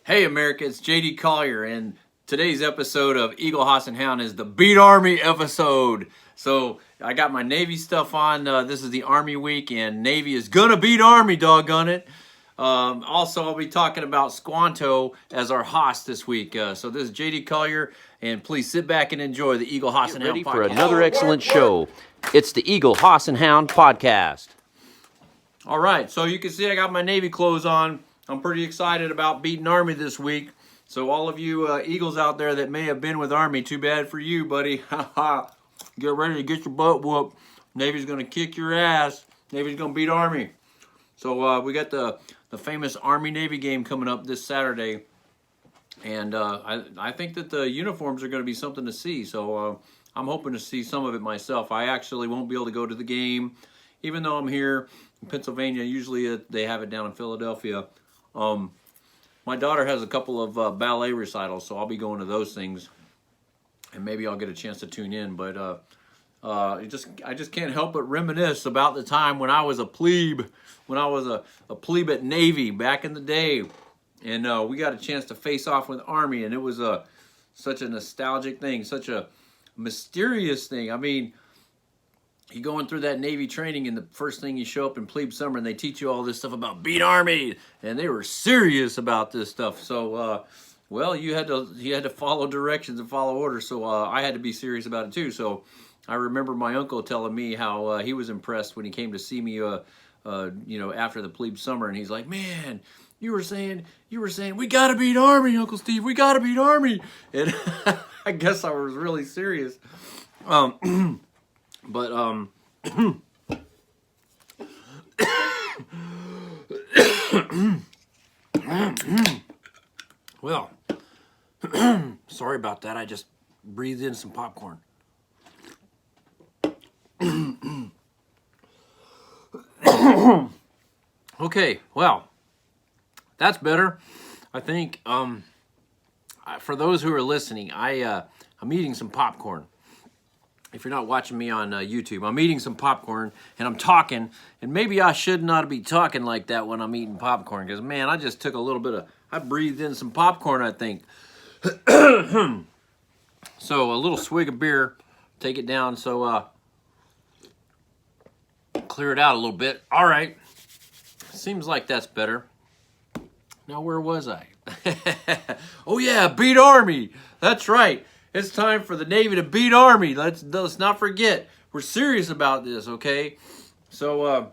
Hey America, it's JD Collier, and today's episode of Eagle, Hoss, and Hound is the Beat Army episode. So I got my Navy stuff on. This is the Army week, and Navy is gonna beat Army, doggone it. Also, I'll be talking about Squanto as our Hoss this week. So this is JD Collier, and please sit back and enjoy the Eagle, Hoss, and Hound podcast. For another excellent show. It's the Eagle, Hoss, and Hound podcast. All right, so you can see I got my Navy clothes on. I'm pretty excited about beating Army this week. So all of you Eagles out there that may have been with Army, too bad for you, buddy. Get ready to get your butt whooped. Navy's going to kick your ass. Navy's going to beat Army. So we got the famous Army-Navy game coming up this Saturday. And I think that the uniforms are going to be something to see. So I'm hoping to see some of it myself. I actually won't be able to go to the game. Even though I'm here in Pennsylvania, usually they have it down in Philadelphia. My daughter has a couple of ballet recitals, so I'll be going to those things, and maybe I'll get a chance to tune in. But I just can't help but reminisce about the time when I was a plebe, when I was a plebe at Navy back in the day, and we got a chance to face off with Army, and it was such a nostalgic thing, such a mysterious thing. I mean, you going through that Navy training, and the first thing you show up in plebe summer, and they teach you all this stuff about beat Army, and they were serious about this stuff. So, well, you had to follow directions and follow orders. So I had to be serious about it too. So I remember my uncle telling me how he was impressed when he came to see me, after the plebe summer, and he's like, "Man, you were saying we gotta beat Army, Uncle Steve. We gotta beat Army." And I guess I was really serious. But, well, sorry about that. I just breathed in some popcorn. Okay, well, that's better. I think, for those who are listening, I'm eating some popcorn. If you're not watching me on YouTube, I'm eating some popcorn and I'm talking, and maybe I should not be talking like that when I'm eating popcorn, because man, I just took I breathed in some popcorn, I think. So a little swig of beer, take it down, so clear it out a little bit. All right, seems like that's better. Now where was I? Oh yeah, beat Army. That's right. It's time for the Navy to beat Army. Let's not forget. We're serious about this, okay? So,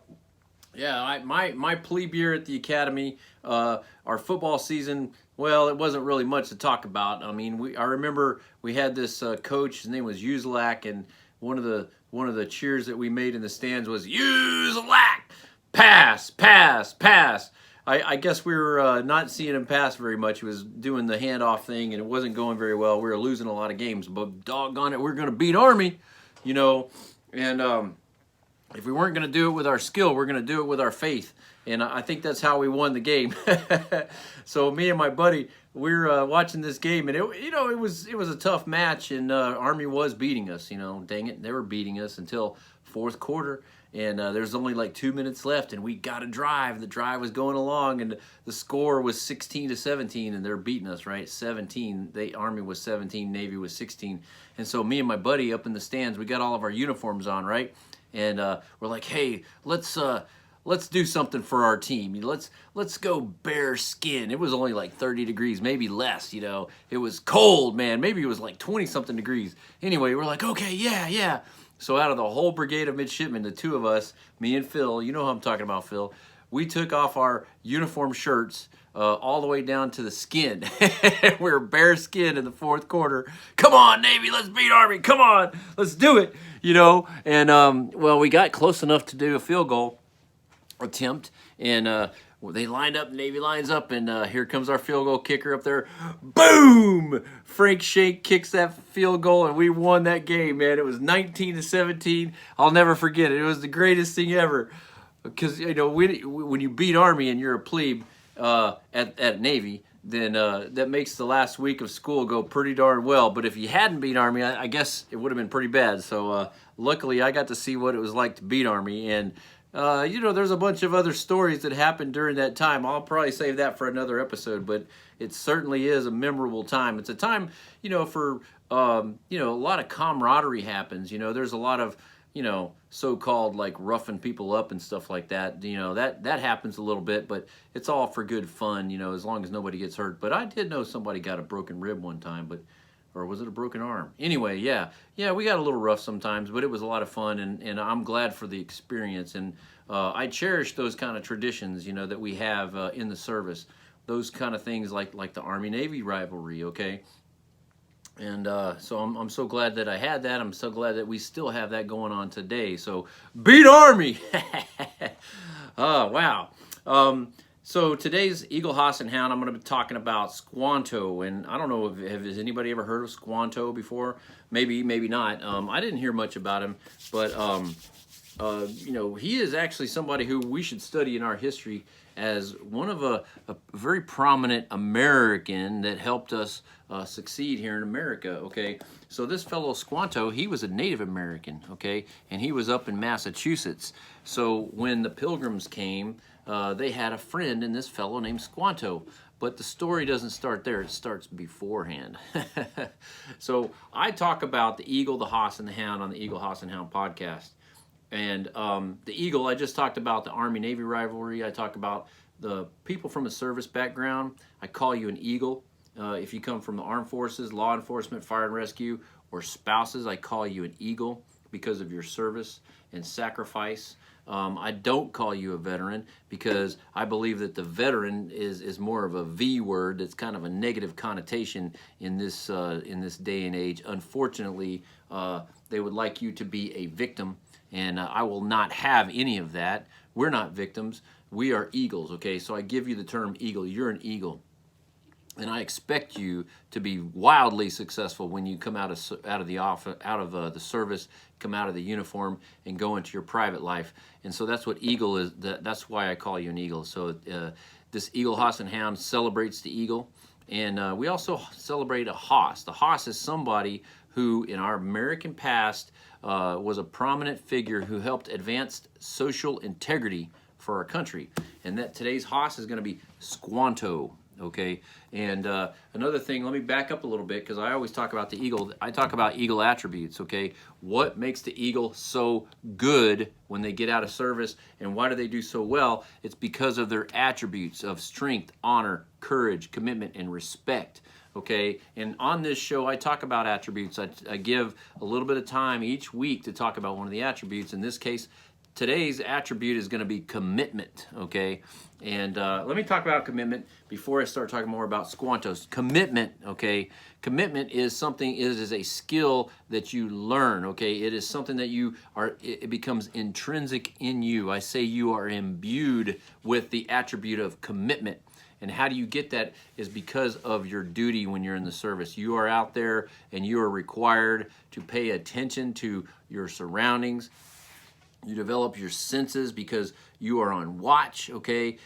my plebe year at the academy, our football season, well, it wasn't really much to talk about. I mean, I remember we had this coach. His name was Uselak, and one of the cheers that we made in the stands was Uselak, pass, pass, pass. I guess we were not seeing him pass very much. He was doing the handoff thing, and it wasn't going very well. We were losing a lot of games, but doggone it, we're going to beat Army, And if we weren't going to do it with our skill, we're going to do it with our faith. And I think that's how we won the game. So me and my buddy, we were watching this game, and it was a tough match, and Army was beating us. Dang it, they were beating us until fourth quarter. And there's only like 2 minutes left, and we got a drive. The drive was going along, and the score was 16-17, and they're beating us, right? 17. Army was 17, Navy was 16. And so me and my buddy up in the stands, we got all of our uniforms on, right? And we're like, hey, let's do something for our team. Let's go bare skin. It was only like 30 degrees, maybe less. It was cold, man. Maybe it was like 20 something degrees. Anyway, we're like, okay, yeah. So out of the whole brigade of midshipmen, the two of us, me and Phil, you know who I'm talking about, Phil, we took off our uniform shirts all the way down to the skin. We were bare skin in the fourth quarter. Come on, Navy, let's beat Army. Come on, let's do it. And we got close enough to do a field goal attempt, and they lined up, Navy lines up, and here comes our field goal kicker up there. Boom! Frank Shank kicks that field goal, and we won that game, man. It was 19-17. I'll never forget it. It was the greatest thing ever. Because, when you beat Army and you're a plebe at Navy, then that makes the last week of school go pretty darn well. But if you hadn't beat Army, I guess it would have been pretty bad. So luckily, I got to see what it was like to beat Army, and you know, there's a bunch of other stories that happened during that time. I'll probably save that for another episode, but it certainly is a memorable time. It's a time, you know, for, you know, a lot of camaraderie happens. You know, there's a lot of, you know, so-called like roughing people up and stuff like that. You know, that happens a little bit, but it's all for good fun, you know, as long as nobody gets hurt. But I did know somebody got a broken rib one time, but, or was it a broken arm? Anyway, yeah, we got a little rough sometimes, but it was a lot of fun, and I'm glad for the experience. And I cherish those kind of traditions, you know, that we have in the service. Those kind of things like the Army-Navy rivalry, okay? And so I'm so glad that I had that. I'm so glad that we still have that going on today. So beat Army! Oh, wow. So today's Eagle, Hoss, and Hound, I'm going to be talking about Squanto. And I don't know, has anybody ever heard of Squanto before? Maybe, maybe not. I didn't hear much about him, but you know, he is actually somebody who we should study in our history as one of a very prominent American that helped us succeed here in America, okay? So this fellow Squanto, he was a Native American, okay? And he was up in Massachusetts. So when the Pilgrims came, they had a friend in this fellow named Squanto. But the story doesn't start there, it starts beforehand. So I talk about the Eagle, the Hoss, and the Hound on the Eagle, Hoss, and Hound podcast. And the Eagle, I just talked about the Army-Navy rivalry. I talk about the people from a service background. I call you an Eagle. If you come from the armed forces, law enforcement, fire and rescue, or spouses, I call you an Eagle because of your service and sacrifice. I don't call you a veteran because I believe that the veteran is more of a V word. That's kind of a negative connotation in this day and age. Unfortunately, they would like you to be a victim. And I will not have any of that. We're not victims. We are eagles, okay? So I give you the term eagle. You're an eagle. And I expect you to be wildly successful when you come out of the service, come out of the uniform, and go into your private life. And so that's what eagle is. That's why I call you an eagle. So this Eagle, Hoss, and Hound celebrates the eagle. And we also celebrate a hoss. The hoss is somebody who, in our American past, was a prominent figure who helped advance social integrity for our country. And that today's hoss is going to be Squanto, okay? And another thing, let me back up a little bit because I always talk about the eagle. I talk about eagle attributes, okay? What makes the eagle so good when they get out of service, and why do they do so well? It's because of their attributes of strength, honor, courage, commitment, and respect. Okay, and on this show, I talk about attributes. I give a little bit of time each week to talk about one of the attributes. In this case, today's attribute is going to be commitment, okay? And let me talk about commitment before I start talking more about Squantos. Commitment, okay? Commitment is something, it is a skill that you learn, okay? It is something that it becomes intrinsic in you. I say you are imbued with the attribute of commitment. And how do you get that is because of your duty when you're in the service. You are out there and you are required to pay attention to your surroundings. You develop your senses because you are on watch, okay?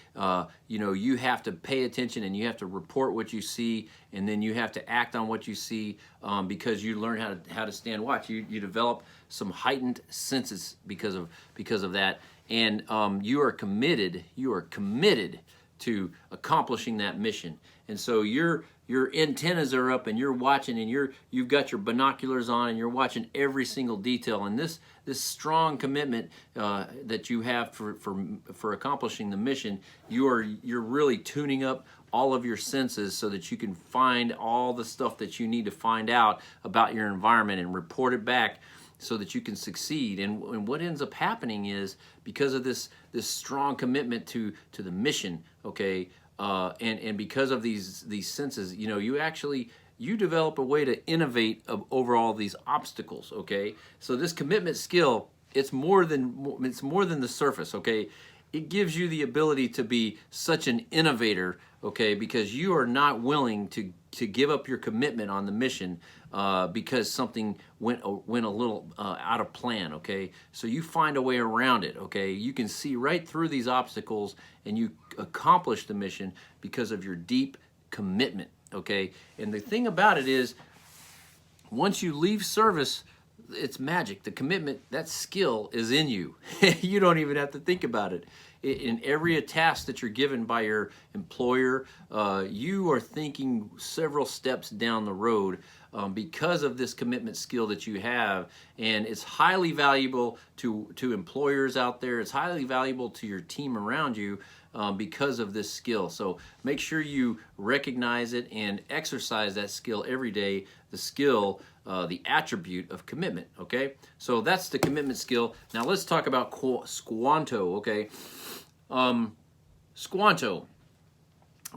You know, you have to pay attention and you have to report what you see, and then you have to act on what you see because you learn how to stand watch. You develop some heightened senses because of that, and you are committed to accomplishing that mission. And so your antennas are up and you're watching, and you've got your binoculars on and you're watching every single detail. And this strong commitment that you have for accomplishing the mission, you're really tuning up all of your senses so that you can find all the stuff that you need to find out about your environment and report it back so that you can succeed. And what ends up happening is, because of this strong commitment to the mission, okay, and because of these senses, you know, you develop a way to innovate over all these obstacles, okay? So this commitment skill, it's more than the surface, okay? It gives you the ability to be such an innovator, okay, because you are not willing to give up your commitment on the mission because something went a little out of plan, okay? So you find a way around it, okay? You can see right through these obstacles and you accomplish the mission because of your deep commitment, okay? And the thing about it is, once you leave service, it's magic. The commitment, that skill is in you. You don't even have to think about it. In every task that you're given by your employer, you are thinking several steps down the road because of this commitment skill that you have. And it's highly valuable to employers out there. It's highly valuable to your team around you because of this skill. So make sure you recognize it and exercise that skill every day. The skill, the attribute of commitment, okay? So that's the commitment skill. Now let's talk about Squanto, okay? Squanto,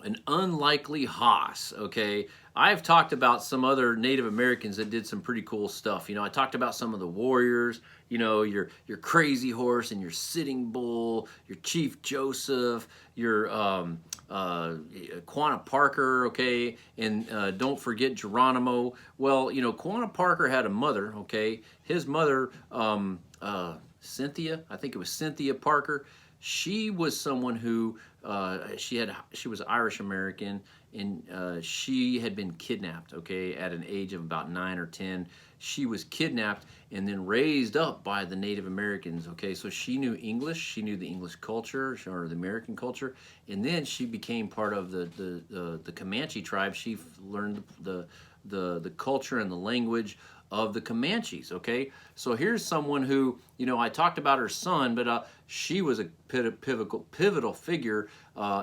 an unlikely hoss, okay? I've talked about some other Native Americans that did some pretty cool stuff. You know, I talked about some of the warriors, you know, your crazy horse and your sitting bull, your Chief Joseph, your Quanah Parker, okay, and don't forget Geronimo. Well, you know, Quanah Parker had a mother, okay. His mother, Cynthia, I think it was Cynthia Parker. She was someone who she was Irish American, and she had been kidnapped, okay, at an age of about 9 or 10. She was kidnapped and then raised up by the Native Americans, okay. So she knew English, she knew the English culture or the American culture, and then she became part of the Comanche tribe. She learned the culture and the language of the Comanches, okay? So here's someone who, you know, I talked about her son, but she was a pivotal figure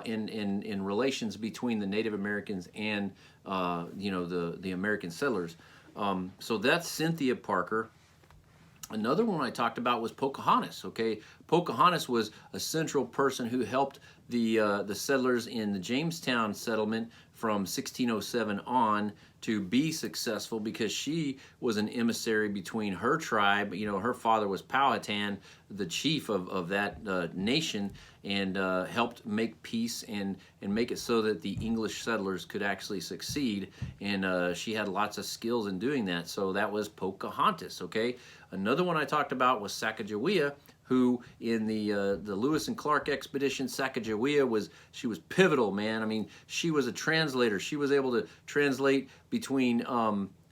in relations between the Native Americans and, you know, the American settlers. So that's Cynthia Parker. Another one I talked about was Pocahontas, okay? Pocahontas was a central person who helped the settlers in the Jamestown settlement from 1607 on to be successful because she was an emissary between her tribe. You know, her father was Powhatan, the chief of that nation, and helped make peace and make it so that the English settlers could actually succeed. And she had lots of skills in doing that. So that was Pocahontas, okay? Another one I talked about was Sacagawea, who in the Lewis and Clark expedition, Sacagawea was pivotal, man. I mean, she was a translator. She was able to translate between,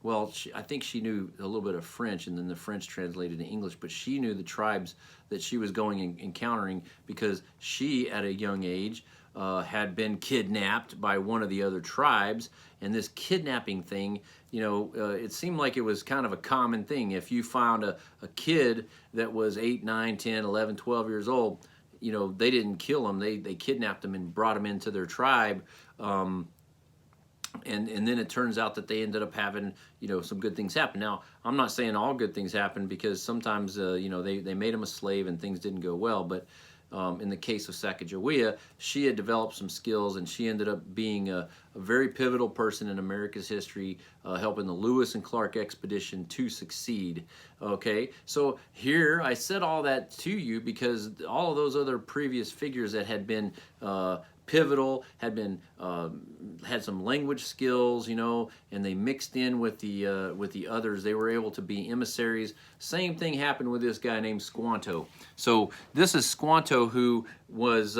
well, I think she knew a little bit of French, and then the French translated to English, but she knew the tribes that she was going and encountering because she, at a young age, had been kidnapped by one of the other tribes. And this kidnapping thing, you know, it seemed like it was kind of a common thing. If you found a kid that was 8, 9, 10, 11, 12 years old, you know, they didn't kill him. They kidnapped him and brought him into their tribe. And then it turns out that they ended up having, you know, some good things happen. Now, I'm not saying all good things happen because sometimes, you know, they made him a slave and things didn't go well. But in the case of Sacagawea, she had developed some skills, and she ended up being a very pivotal person in America's history, helping the Lewis and Clark expedition to succeed. Okay, so here I said all that to you because all of those other previous figures that had been pivotal, had been had some language skills, you know, and they mixed in with the others. They were able to be emissaries. Same thing happened with this guy named Squanto. So this is Squanto, who was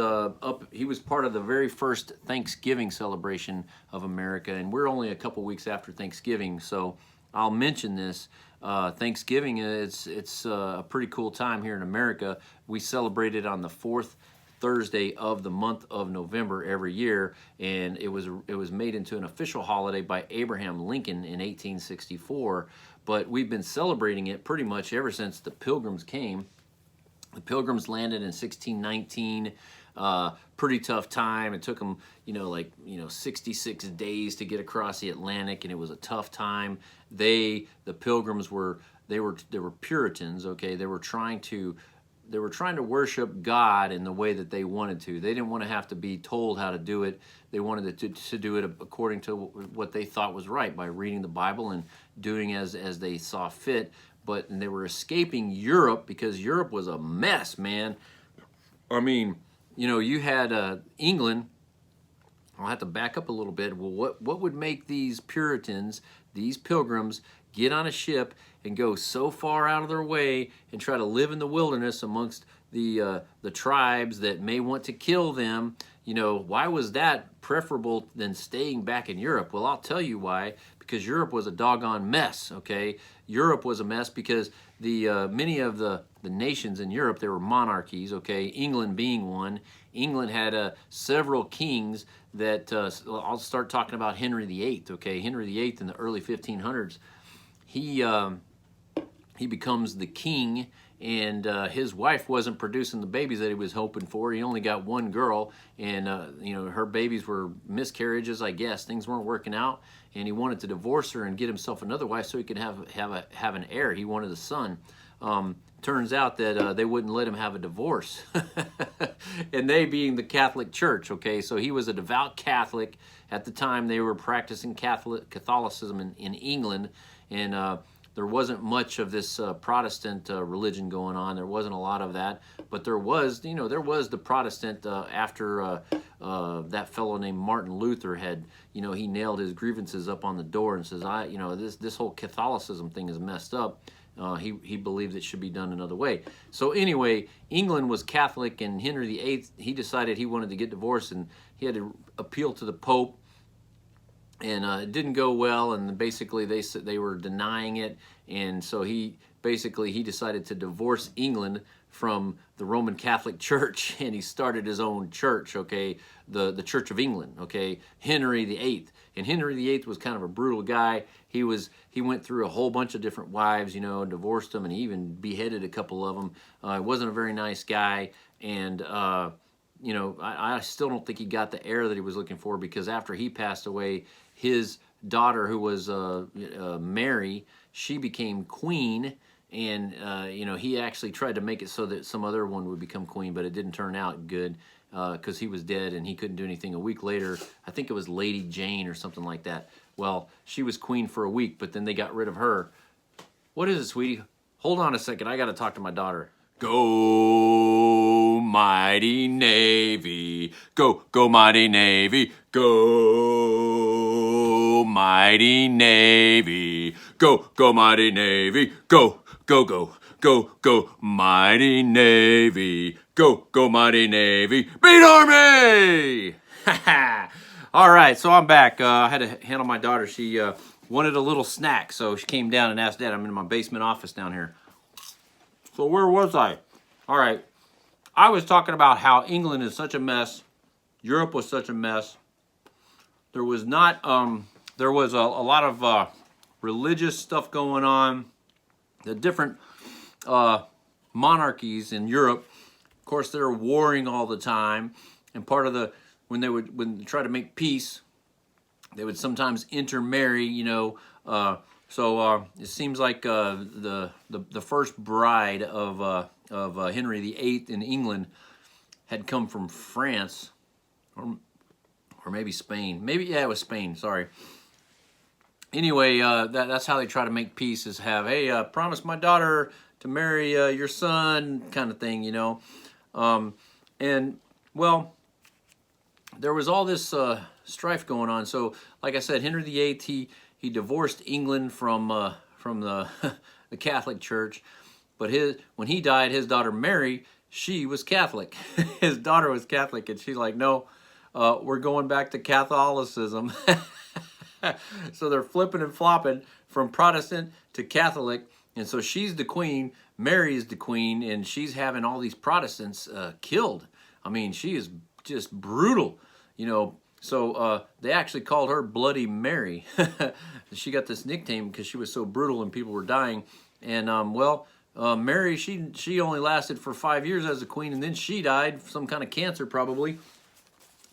he was part of the very first Thanksgiving celebration of America, and we're only a couple weeks after Thanksgiving, so I'll mention this. Thanksgiving, it's a pretty cool time here in America. We celebrate it on the 4th Thursday of the month of November every year, and it was made into an official holiday by Abraham Lincoln in 1864. But we've been celebrating it pretty much ever since the Pilgrims came. The Pilgrims landed in 1619. Pretty tough time. It took them, 66 days to get across the Atlantic, and it was a tough time. The Pilgrims were Puritans. Okay, they were trying to worship God in the way that they wanted to. They didn't want to have to be told how to do it. They wanted to do it according to what they thought was right by reading the Bible and doing as they saw fit. And they were escaping Europe because Europe was a mess, man. I mean, you had England. I'll have to back up a little bit. Well, what would make these Puritans, these Pilgrims, get on a ship and go so far out of their way and try to live in the wilderness amongst the tribes that may want to kill them, why was that preferable than staying back in Europe? Well, I'll tell you why. Because Europe was a doggone mess, okay? Europe was a mess because the many of the nations in Europe, there were monarchies, okay? England being one. England had several kings that, I'll start talking about Henry VIII, okay? Henry VIII in the early 1500s, he becomes the king, and his wife wasn't producing the babies that he was hoping for. He only got one girl, and her babies were miscarriages, I guess. Things weren't working out, and he wanted to divorce her and get himself another wife so he could have an heir. He wanted a son. Turns out that they wouldn't let him have a divorce, and they being the Catholic Church. Okay, so he was a devout Catholic at the time. They were practicing Catholicism in England, and there wasn't much of this Protestant religion going on. There wasn't a lot of that, but there was the Protestant after that fellow named Martin Luther had, he nailed his grievances up on the door and says, this whole Catholicism thing is messed up. He believed it should be done another way. So anyway, England was Catholic, and Henry VIII, he decided he wanted to get divorced, and he had to appeal to the Pope. And it didn't go well, and basically they said they were denying it, and so he decided to divorce England from the Roman Catholic Church, and he started his own church, okay, the Church of England, okay, Henry VIII. And Henry VIII was kind of a brutal guy. He went through a whole bunch of different wives, divorced them, and he even beheaded a couple of them. He wasn't a very nice guy, and I still don't think he got the heir that he was looking for, because after he passed away, his daughter, who was Mary, she became queen, and he actually tried to make it so that some other one would become queen, but it didn't turn out good because he was dead and he couldn't do anything. A week later, I think it was Lady Jane or something like that. Well, she was queen for a week, but then they got rid of her. What is it, sweetie? Hold on a second. I got to talk to my daughter. Go, mighty Navy. Go, go, mighty Navy. Go, mighty Navy. Go, go, mighty Navy. Go, go, go, go, go, mighty Navy. Go, go, mighty Navy. Beat Army! All right, so I'm back. I had to handle my daughter. She wanted a little snack, so she came down and asked Dad. I'm in my basement office down here. So where was I? All right. I was talking about how England is such a mess. Europe was such a mess. There was a lot of religious stuff going on. The different monarchies in Europe, of course, they're warring all the time. And part of when they try to make peace, they would sometimes intermarry, So it seems like the first bride of Henry VIII in England had come from France, or maybe Spain. It was Spain. Sorry. Anyway, that's how they try to make peace: is have, hey, promise my daughter to marry your son, kind of thing, And well, there was all this strife going on. So, like I said, Henry VIII, he divorced England from the the Catholic Church, but when he died, his daughter Mary, she was Catholic. His daughter was Catholic, and she's like, no, we're going back to Catholicism. So they're flipping and flopping from Protestant to Catholic, and so she's the queen, Mary is the queen, and she's having all these Protestants killed. I mean, she is just brutal, So they actually called her Bloody Mary. She got this nickname because she was so brutal and people were dying. And Mary, she only lasted for 5 years as a queen, and then she died, some kind of cancer probably.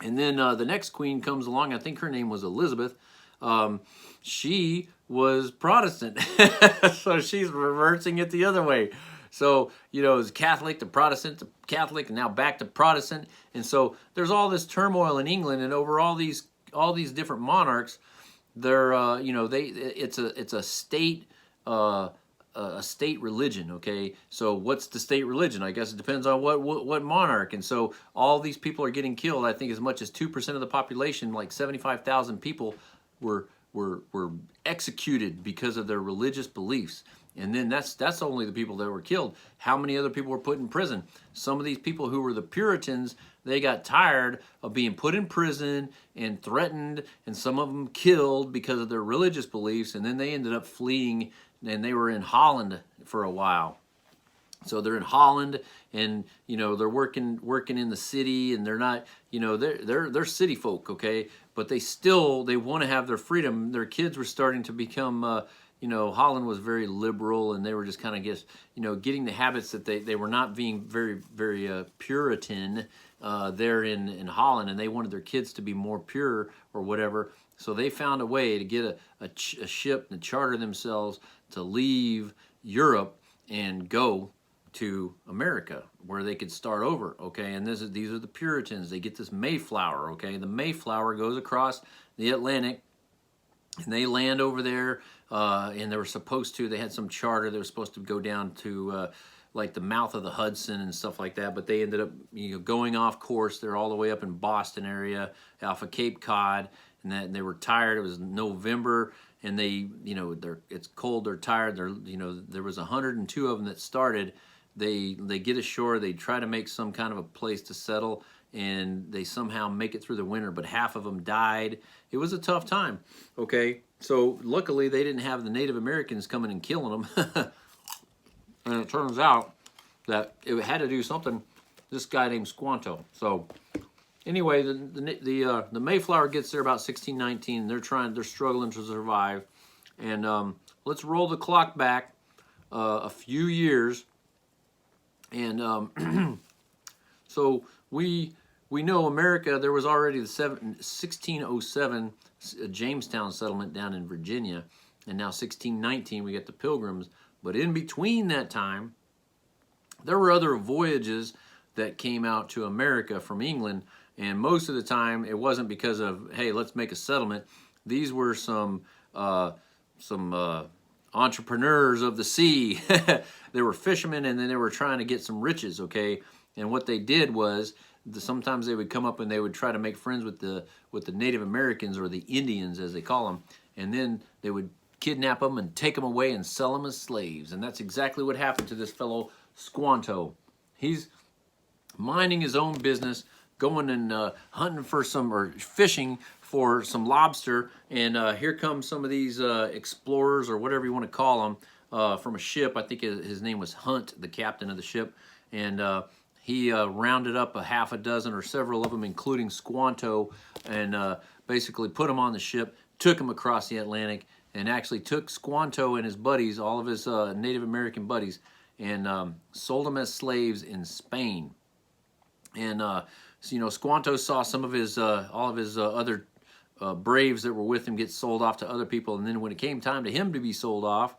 And then the next queen comes along. I think her name was Elizabeth. She was Protestant, so she's reversing it the other way. So, it's Catholic to Protestant to Catholic, and now back to Protestant. And so there's all this turmoil in England, and over all these different monarchs, they're it's a state religion. Okay, so what's the state religion? I guess it depends on what monarch. And so all these people are getting killed. I think as much as 2% of the population, like 75,000 people, were executed because of their religious beliefs. And then that's only the people that were killed. How many other people were put in prison? Some of these people who were the Puritans, they got tired of being put in prison and threatened, and some of them killed because of their religious beliefs, and then they ended up fleeing, and they were in Holland for a while. So they're in Holland, and they're working in the city, and they're not, they're city folk, okay, but they want to have their freedom. Their kids were starting to become Holland was very liberal, and they were just kind of getting the habits that they were not being very, very Puritan there in Holland, and they wanted their kids to be more pure or whatever. So they found a way to get a ship and charter themselves to leave Europe and go to America, where they could start over, okay? And these are the Puritans. They get this Mayflower, okay? The Mayflower goes across the Atlantic, and they land over there, and they had some charter. They were supposed to go down to like the mouth of the Hudson and stuff like that, but they ended up going off course. They're all the way up in Boston area, off of Cape Cod, and they were tired. It was November, and it's cold. They're tired. There was 102 of them that started. They get ashore. They try to make some kind of a place to settle, and they somehow make it through the winter, but half of them died. It was a tough time, okay? So luckily they didn't have the Native Americans coming and killing them. And it turns out that it had to do something, this guy named Squanto. So anyway, the Mayflower gets there about 1619. They're struggling to survive. And let's roll the clock back a few years. And so we know America, there was already the 1607 Jamestown settlement down in Virginia, and now 1619 we get the Pilgrims. But in between that time, there were other voyages that came out to America from England, and most of the time it wasn't because of, hey, let's make a settlement. These were some entrepreneurs of the sea. They were fishermen, and then they were trying to get some riches, okay? And what they did was sometimes they would come up and they would try to make friends with the Native Americans, or the Indians as they call them, and then they would kidnap them and take them away and sell them as slaves. And that's exactly what happened to this fellow Squanto. He's minding his own business, going and hunting for or fishing for some lobster, and here come some of these explorers, or whatever you want to call them, from a ship. I think his name was Hunt, the captain of the ship, and he rounded up a half a dozen or several of them, including Squanto, and basically put them on the ship, took them across the Atlantic, and actually took Squanto and his buddies, all of his Native American buddies, and sold them as slaves in Spain. And Squanto saw some of his all of his other braves that were with him get sold off to other people, and then when it came time to him to be sold off,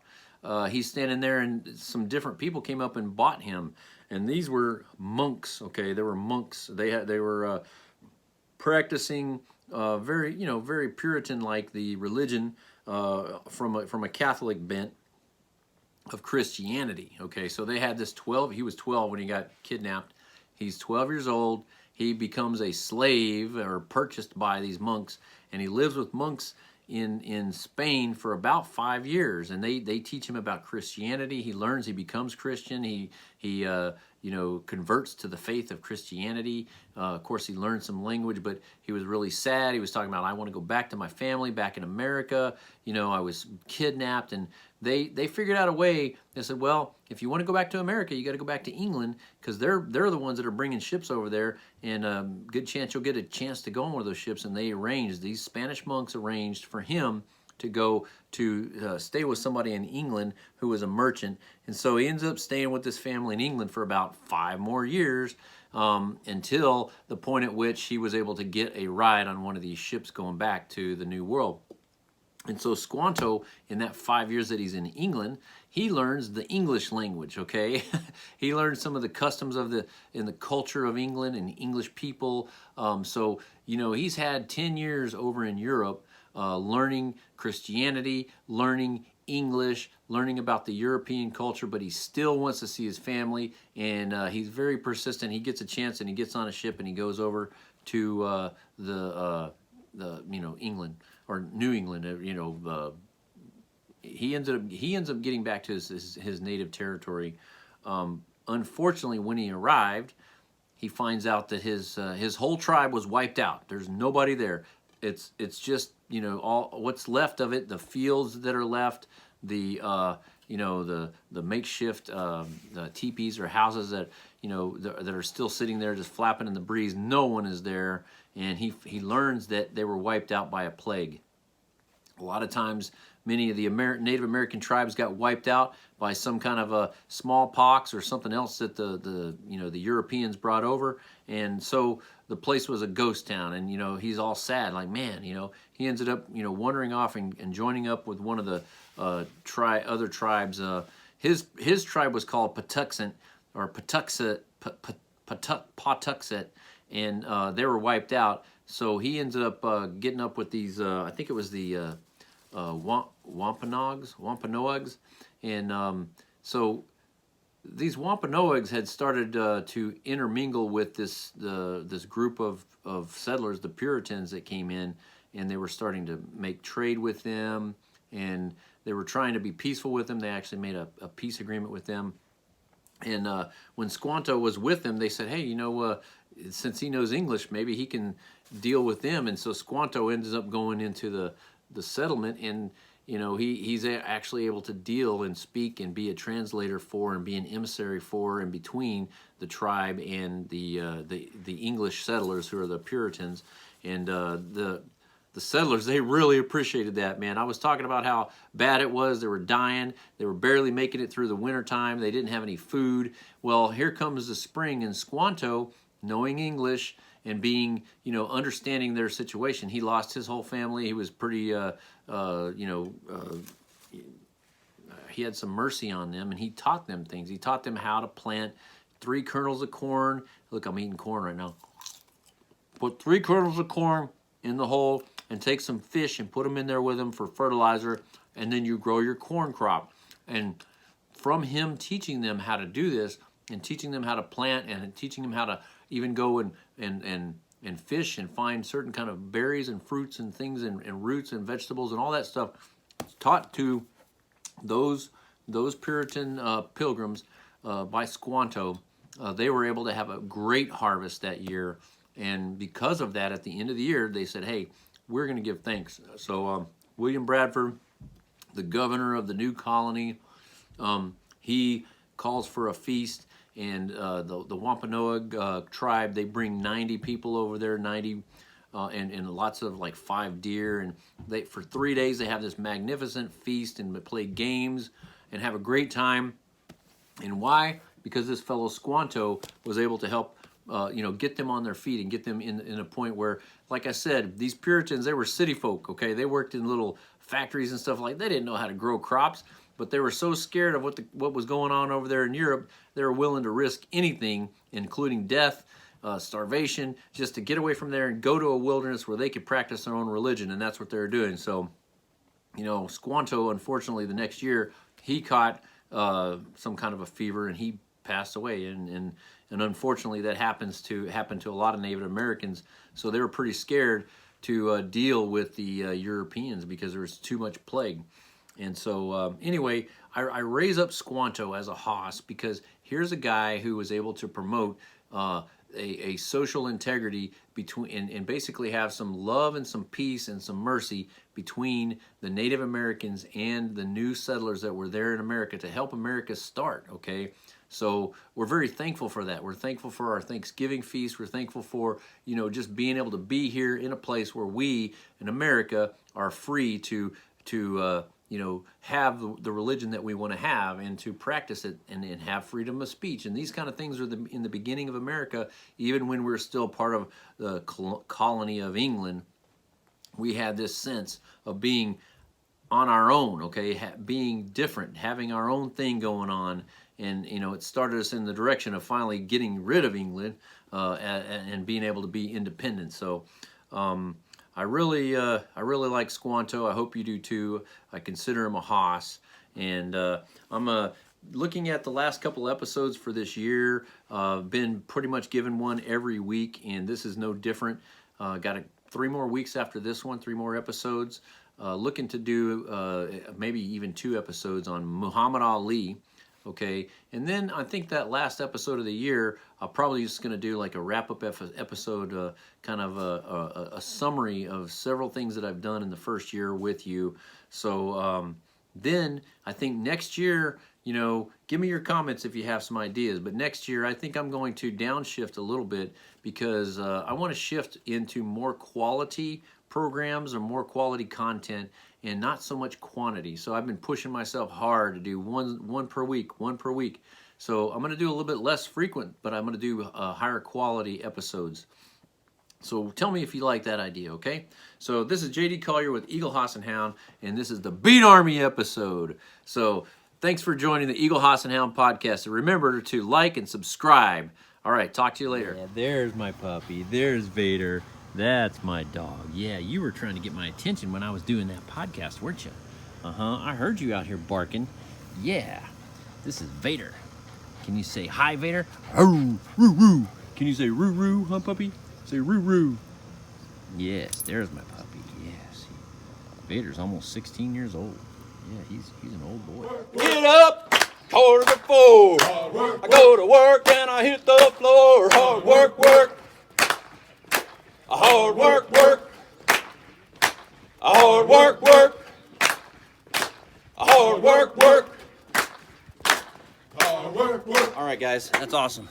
he's standing there, and some different people came up and bought him. And these were monks, okay? They were monks. They were practicing very Puritan-like the religion, from a Catholic bent of Christianity, okay? So they had this he was 12 when he got kidnapped. He's 12 years old. He becomes a slave, or purchased by these monks, and he lives with monks in Spain for about 5 years, and they teach him about Christianity. He learns, he becomes Christian. He converts to the faith of Christianity. Of course, he learned some language, but he was really sad. He was talking about, I want to go back to my family back in America. I was kidnapped, and they figured out a way. They said, well, if you want to go back to America, you got to go back to England, because they're the ones that are bringing ships over there, and good chance you'll get a chance to go on one of those ships. And these Spanish monks arranged for him to go to stay with somebody in England who was a merchant. And so he ends up staying with this family in England for about 5 more years, until the point at which he was able to get a ride on one of these ships going back to the New World. And so Squanto, in that 5 years that he's in England, he learns the English language, okay? He learns some of the customs in the culture of England and English people. So he's had 10 years over in Europe, learning Christianity, learning English, learning about the European culture, but he still wants to see his family, and he's very persistent. He gets a chance, and he gets on a ship, and he goes over to England, or New England, he ends up getting back to his native territory. Unfortunately, when he arrived, he finds out that his whole tribe was wiped out. There's nobody there. It's just, all what's left of it, the fields that are left, the the makeshift teepees or houses that that are still sitting there just flapping in the breeze. No one is there, and he learns that they were wiped out by a plague. A lot of times, many of the Native American tribes got wiped out by some kind of a smallpox or something else that the Europeans brought over, and so the place was a ghost town. And he's all sad, like, man, he ended up wandering off and joining up with one of the other tribes. His tribe was called Patuxent or Patuxet, Patuxet, and they were wiped out. So he ended up getting up with these. I think it was the Wampanoags, and so these Wampanoags had started to intermingle with this group of settlers, the Puritans that came in, and they were starting to make trade with them, and they were trying to be peaceful with them. They actually made a peace agreement with them. And when Squanto was with them, they said, hey, since he knows English, maybe he can deal with them. And so Squanto ends up going into the settlement, and he's actually able to deal and speak and be a translator for and be an emissary for and between the tribe and the English settlers, who are the Puritans. And the settlers, they really appreciated that, man. I was talking about how bad it was. They were dying. They were barely making it through the wintertime. They didn't have any food. Well, here comes the spring, and Squanto, knowing English and being, understanding their situation. He lost his whole family. He was pretty, he had some mercy on them, and he taught them things. He taught them how to plant 3 kernels of corn. Look, I'm eating corn right now. Put 3 kernels of corn in the hole and take some fish and put them in there with them for fertilizer, and then you grow your corn crop. And from him teaching them how to do this, and teaching them how to plant, and teaching them how to even go and fish and find certain kind of berries and fruits and things and roots and vegetables and all that stuff, taught to those Puritan pilgrims by Squanto, they were able to have a great harvest that year. And because of that, at the end of the year, they said, hey, we're going to give thanks. So William Bradford, the governor of the new colony, he calls for a feast. And the Wampanoag tribe, they bring 90 people over there, 90, and lots of 5 deer. And for 3 days, they have this magnificent feast and play games and have a great time. And why? Because this fellow Squanto was able to help get them on their feet and get them in a point where, like I said, these Puritans, they were city folk, okay? They worked in little factories and stuff they didn't know how to grow crops, but they were so scared of what was going on over there in Europe, they were willing to risk anything, including death, starvation, just to get away from there and go to a wilderness where they could practice their own religion, and that's what they were doing. So, Squanto, unfortunately, the next year, he caught some kind of a fever, and he passed away, and unfortunately that happened to a lot of Native Americans. So they were pretty scared to deal with the Europeans because there was too much plague. And so anyway, I raise up Squanto as a hoss because here's a guy who was able to promote a social integrity between and basically have some love and some peace and some mercy between the Native Americans and the new settlers that were there in America to help America start, okay? So we're very thankful for that. We're thankful for our Thanksgiving feast. We're thankful for, just being able to be here in a place where we in America are free to have the religion that we want to have and to practice it and have freedom of speech. And these kind of things are in the beginning of America, even when we're still part of the colony of England. We had this sense of being on our own, okay, being different, having our own thing going on. And, it started us in the direction of finally getting rid of England and being able to be independent. So I really like Squanto. I hope you do too. I consider him a hoss. And I'm looking at the last couple episodes for this year. Been pretty much given one every week, and this is no different. Got 3 more weeks after this one, 3 more episodes. looking to do maybe even 2 episodes on Muhammad Ali. Okay, and then I think that last episode of the year, I'm probably just going to do like a wrap-up episode, kind of a summary of several things that I've done in the first year with you. So then I think next year, you know, give me your comments if you have some ideas. But next year, I think I'm going to downshift a little bit because I want to shift into more quality programs or more quality content and not so much quantity. So I've been pushing myself hard to do one per week. So I'm going to do a little bit less frequent, but I'm going to do higher quality episodes. So tell me if you like that idea, okay? So this is JD Collier with Eagle Hoss and Hound, and this is the Beat Army episode. So thanks for joining the Eagle Hoss and Hound podcast. And remember to like and subscribe. All right, talk to you later. Yeah, there's my puppy. There's Vader. That's my dog. Yeah, you were trying to get my attention when I was doing that podcast, weren't you? I heard you out here barking. Yeah, this is Vader. Can you say hi, Vader? Arr, roo, roo. Can you say roo, roo, huh, puppy? Say roo, roo. Yes, there's my puppy. Yes. Vader's almost 16 years old. Yeah, he's an old boy. Get up, 4:45. I go to work and I hit the floor. Hard work, work. A hard work, work. A hard work, work. A hard work, work. Hard work, work. All right, guys, that's awesome.